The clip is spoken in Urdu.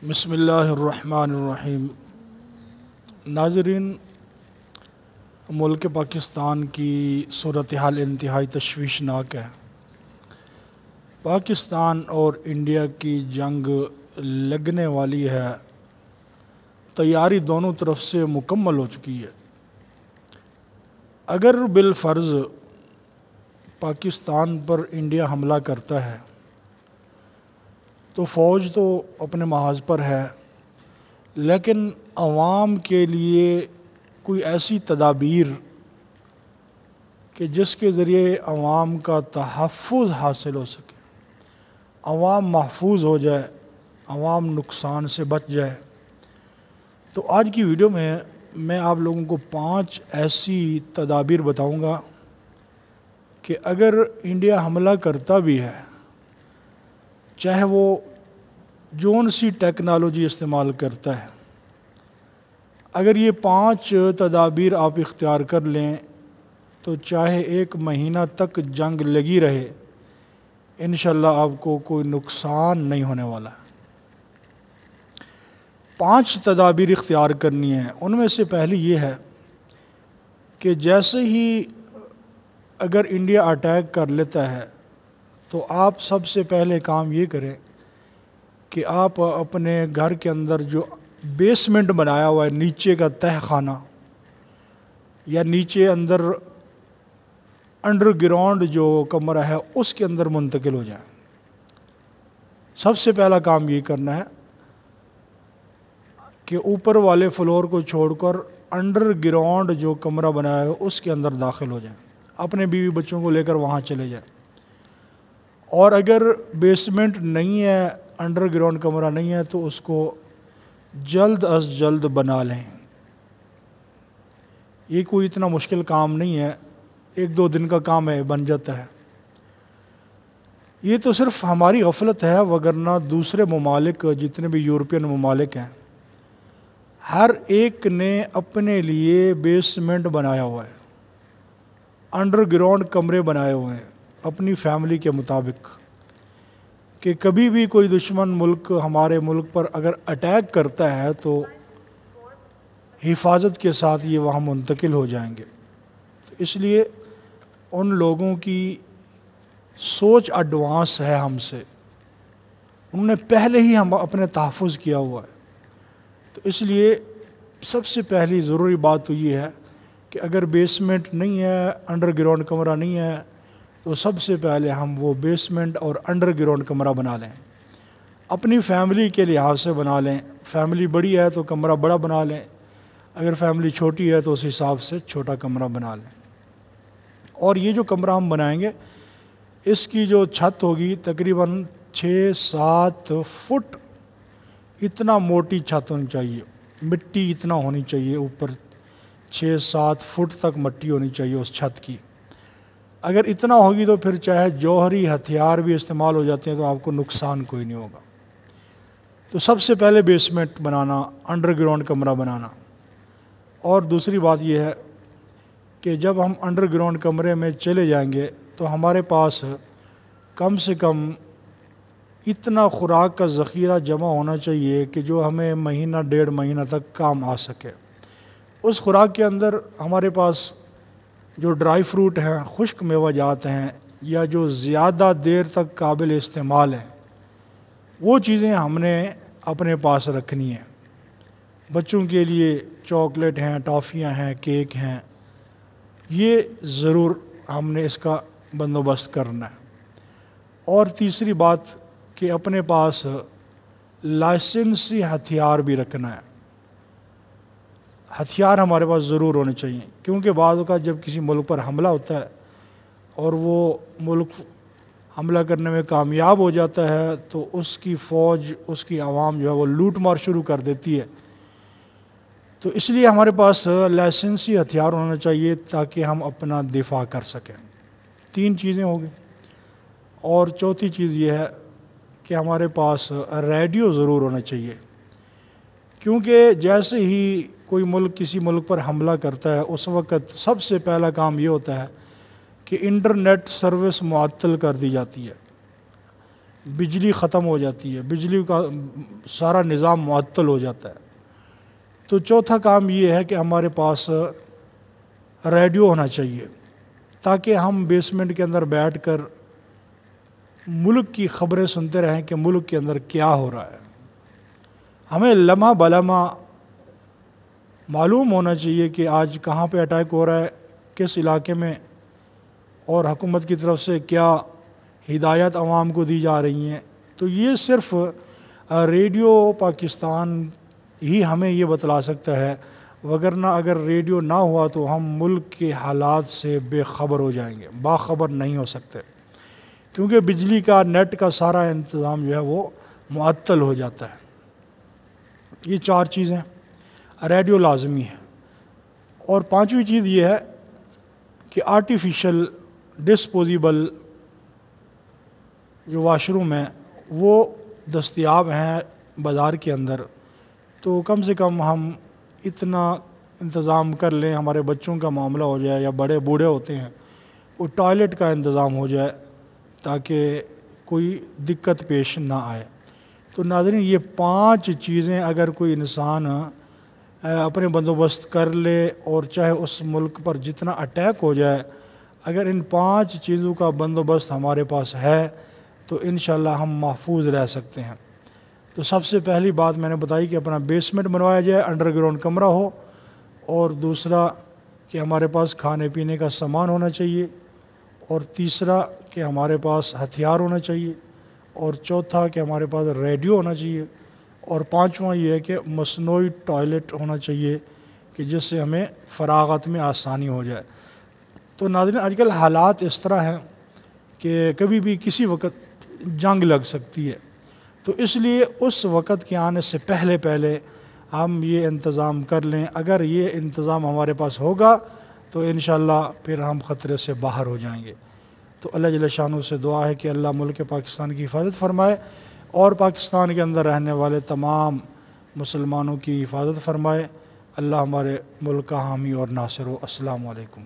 بسم اللہ الرحمن الرحیم۔ ناظرین، ملک پاکستان کی صورتحال انتہائی تشویشناک ہے۔ پاکستان اور انڈیا کی جنگ لگنے والی ہے، تیاری دونوں طرف سے مکمل ہو چکی ہے۔ اگر بالفرض پاکستان پر انڈیا حملہ کرتا ہے تو فوج تو اپنے محاذ پر ہے، لیکن عوام کے لیے کوئی ایسی تدابیر کہ جس کے ذریعے عوام کا تحفظ حاصل ہو سکے، عوام محفوظ ہو جائے، عوام نقصان سے بچ جائے۔ تو آج کی ویڈیو میں آپ لوگوں کو 5 ایسی تدابیر بتاؤں گا کہ اگر انڈیا حملہ کرتا بھی ہے، چاہے وہ جون سی ٹیکنالوجی استعمال کرتا ہے، اگر یہ 5 تدابیر آپ اختیار کر لیں تو چاہے 1 مہینہ تک جنگ لگی رہے، انشاءاللہ آپ کو کوئی نقصان نہیں ہونے والا ہے۔ 5 تدابیر اختیار کرنی ہیں۔ ان میں سے پہلی یہ ہے کہ جیسے ہی اگر انڈیا اٹیک کر لیتا ہے تو آپ سب سے پہلے کام یہ کریں کہ آپ اپنے گھر کے اندر جو بیسمنٹ بنایا ہوا ہے، نیچے کا تہہ خانہ یا نیچے اندر انڈر گراؤنڈ جو کمرہ ہے، اس کے اندر منتقل ہو جائیں۔ سب سے پہلا کام یہ کرنا ہے کہ اوپر والے فلور کو چھوڑ کر انڈر گراؤنڈ جو کمرہ بنایا ہے اس کے اندر داخل ہو جائیں، اپنے بیوی بچوں کو لے کر وہاں چلے جائیں۔ اور اگر بیسمنٹ نہیں ہے، انڈر گراؤنڈ کمرہ نہیں ہے، تو اس کو جلد از جلد بنا لیں۔ یہ کوئی اتنا مشکل کام نہیں ہے، 1-2 دن کا کام ہے، بن جاتا ہے۔ یہ تو صرف ہماری غفلت ہے، وگرنہ دوسرے ممالک جتنے بھی یورپین ممالک ہیں، ہر ایک نے اپنے لیے بیسمنٹ بنایا ہوا ہے، انڈر گراؤنڈ کمرے بنائے ہوئے ہیں اپنی فیملی کے مطابق، کہ کبھی بھی کوئی دشمن ملک ہمارے ملک پر اگر اٹیک کرتا ہے تو حفاظت کے ساتھ یہ وہاں منتقل ہو جائیں گے۔ تو اس لیے ان لوگوں کی سوچ ایڈوانس ہے ہم سے، انہوں نے پہلے ہی ہم اپنے تحفظ کیا ہوا ہے۔ تو اس لیے سب سے پہلی ضروری بات تو یہ ہے کہ اگر بیسمنٹ نہیں ہے، انڈر گراؤنڈ کمرہ نہیں ہے، تو سب سے پہلے ہم وہ بیسمنٹ اور انڈر گراؤنڈ کمرہ بنا لیں، اپنی فیملی کے لحاظ سے بنا لیں۔ فیملی بڑی ہے تو کمرہ بڑا بنا لیں، اگر فیملی چھوٹی ہے تو اس حساب سے چھوٹا کمرہ بنا لیں۔ اور یہ جو کمرہ ہم بنائیں گے، اس کی جو چھت ہوگی تقریباً 6-7 فٹ اتنا موٹی چھت ہونی چاہیے، مٹی اتنا ہونی چاہیے، اوپر 6-7 فٹ تک مٹی ہونی چاہیے اس چھت کی۔ اگر اتنا ہوگی تو پھر چاہے جوہری ہتھیار بھی استعمال ہو جاتے ہیں تو آپ کو نقصان کوئی نہیں ہوگا۔ تو سب سے پہلے بیسمنٹ بنانا، انڈر گراؤنڈ کمرہ بنانا۔ اور دوسری بات یہ ہے کہ جب ہم انڈر گراؤنڈ کمرے میں چلے جائیں گے تو ہمارے پاس کم سے کم اتنا خوراک کا ذخیرہ جمع ہونا چاہیے کہ جو ہمیں مہینہ 1.5 مہینہ تک کام آ سکے۔ اس خوراک کے اندر ہمارے پاس جو ڈرائی فروٹ ہیں، خشک میوہ جات ہیں، یا جو زیادہ دیر تک قابل استعمال ہیں، وہ چیزیں ہم نے اپنے پاس رکھنی ہیں۔ بچوں کے لیے چاکلیٹ ہیں، ٹافیاں ہیں، کیک ہیں، یہ ضرور ہم نے اس کا بندوبست کرنا ہے۔ اور تیسری بات کہ اپنے پاس لائسنسی ہتھیار بھی رکھنا ہے۔ ہتھیار ہمارے پاس ضرور ہونے چاہیے، کیونکہ بعض اوقات جب کسی ملک پر حملہ ہوتا ہے اور وہ ملک حملہ کرنے میں کامیاب ہو جاتا ہے تو اس کی فوج، اس کی عوام جو ہے وہ لوٹ مار شروع کر دیتی ہے۔ تو اس لیے ہمارے پاس لائسنسی ہتھیار ہونا چاہیے تاکہ ہم اپنا دفاع کر سکیں۔ 3 چیزیں ہو گئی۔ اور چوتھی چیز یہ ہے کہ ہمارے پاس ریڈیو ضرور ہونا چاہیے، کیونکہ جیسے ہی کوئی ملک کسی ملک پر حملہ کرتا ہے اس وقت سب سے پہلا کام یہ ہوتا ہے کہ انٹرنیٹ سروس معطل کر دی جاتی ہے۔ بجلی ختم ہو جاتی ہے، بجلی کا سارا نظام معطل ہو جاتا ہے۔ تو چوتھا کام یہ ہے کہ ہمارے پاس ریڈیو ہونا چاہیے، تاکہ ہم بیسمنٹ کے اندر بیٹھ کر ملک کی خبریں سنتے رہیں کہ ملک کے اندر کیا ہو رہا ہے۔ ہمیں لمحہ بلمحہ معلوم ہونا چاہیے کہ آج کہاں پہ اٹیک ہو رہا ہے، کس علاقے میں، اور حکومت کی طرف سے کیا ہدایت عوام کو دی جا رہی ہیں۔ تو یہ صرف ریڈیو پاکستان ہی ہمیں یہ بتلا سکتا ہے، وگرنہ اگر ریڈیو نہ ہوا تو ہم ملک کے حالات سے بے خبر ہو جائیں گے، باخبر نہیں ہو سکتے، کیونکہ بجلی کا، نیٹ کا سارا انتظام جو ہے وہ معطل ہو جاتا ہے۔ یہ 4 چیزیں ریڈیو لازمی ہے۔ اور 5ویں چیز یہ ہے کہ آرٹیفیشل ڈسپوزیبل جو واش روم ہیں وہ دستیاب ہیں بازار کے اندر، تو کم سے کم ہم اتنا انتظام کر لیں، ہمارے بچوں کا معاملہ ہو جائے یا بڑے بوڑھے ہوتے ہیں، وہ ٹوائلٹ کا انتظام ہو جائے تاکہ کوئی دقت پیش نہ آئے۔ تو ناظرین، یہ 5 چیزیں اگر کوئی انسان اپنے بندوبست کر لے، اور چاہے اس ملک پر جتنا اٹیک ہو جائے، اگر ان 5 چیزوں کا بندوبست ہمارے پاس ہے تو انشاءاللہ ہم محفوظ رہ سکتے ہیں۔ تو سب سے پہلی بات میں نے بتائی کہ اپنا بیسمنٹ بنوایا جائے، انڈر گراؤنڈ کمرہ ہو، اور دوسرا کہ ہمارے پاس کھانے پینے کا سامان ہونا چاہیے، اور تیسرا کہ ہمارے پاس ہتھیار ہونا چاہیے، اور چوتھا کہ ہمارے پاس ریڈیو ہونا چاہیے، اور 5واں یہ ہے کہ مصنوعی ٹوائلٹ ہونا چاہیے کہ جس سے ہمیں فراغت میں آسانی ہو جائے۔ تو ناظرین، آج کل حالات اس طرح ہیں کہ کبھی بھی کسی وقت جنگ لگ سکتی ہے، تو اس لیے اس وقت کے آنے سے پہلے ہم یہ انتظام کر لیں۔ اگر یہ انتظام ہمارے پاس ہوگا تو انشاءاللہ پھر ہم خطرے سے باہر ہو جائیں گے۔ تو اللہ جل شانہ سے دعا ہے کہ اللہ ملک پاکستان کی حفاظت فرمائے، اور پاکستان کے اندر رہنے والے تمام مسلمانوں کی حفاظت فرمائے۔ اللہ ہمارے ملک کا حامی اور ناصر ہو۔ السلام علیکم۔